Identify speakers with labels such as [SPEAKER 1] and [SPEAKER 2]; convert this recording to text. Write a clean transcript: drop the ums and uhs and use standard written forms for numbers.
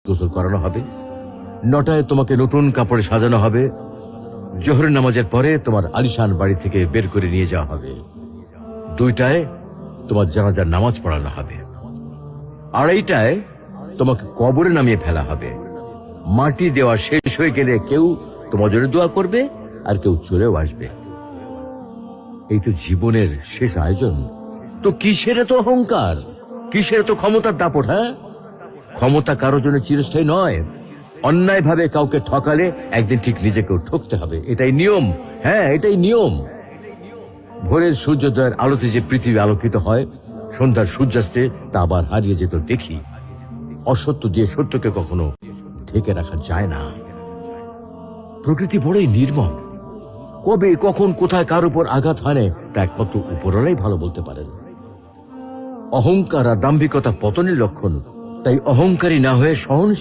[SPEAKER 1] গোসল করানো হবে, 9টায় তোমাকে নতুন কাপড়ে সাজানো হবে, জোহরের নামাজের পরে তোমার আলিশান বাড়ি থেকে বের করে নিয়ে যাওয়া হবে, 2টায় তোমার জানাজার নামাজ পড়ানো হবে, 2:30টায় তোমাকে কবরে নামিয়ে ফেলা হবে। মাটি দেওয়া শেষ হয়ে গেলে কেউ তোমার জন্য দোয়া করবে আর কেউ চলেও আসবে। এই তো জীবনের শেষ আয়োজন। তো কিসের এত অহংকার, কিসের এত ক্ষমতার দাপট? হ্যাঁ, ক্ষমতা কারো জন্য চিরস্থায়ী নয়। অন্যায় ভাবে কাউকে ঠকালে একদিন ঠিক নিজেকেও ঠকতে হবে, এটাই নিয়ম। হ্যাঁ, এটাই নিয়ম। ভোরের সূর্যোদয়ের আলোতে যে পৃথিবী আলোকিত হয়, সন্ধ্যার সূর্যাস্তে তা আবার হারিয়ে যেত দেখি। অসত্য দিয়ে সত্যকে কখনো ঢেকে রাখা যায় না। প্রকৃতি বড়ই নির্মম। কবে কখন কোথায় কার উপর আঘাত হানে তা একমাত্র উপরওয়ালাই ভালো বলতে পারেন। অহংকার আর দাম্ভিকতা পতনের লক্ষণ। তাই অহংকারী না হয়ে সহনশীল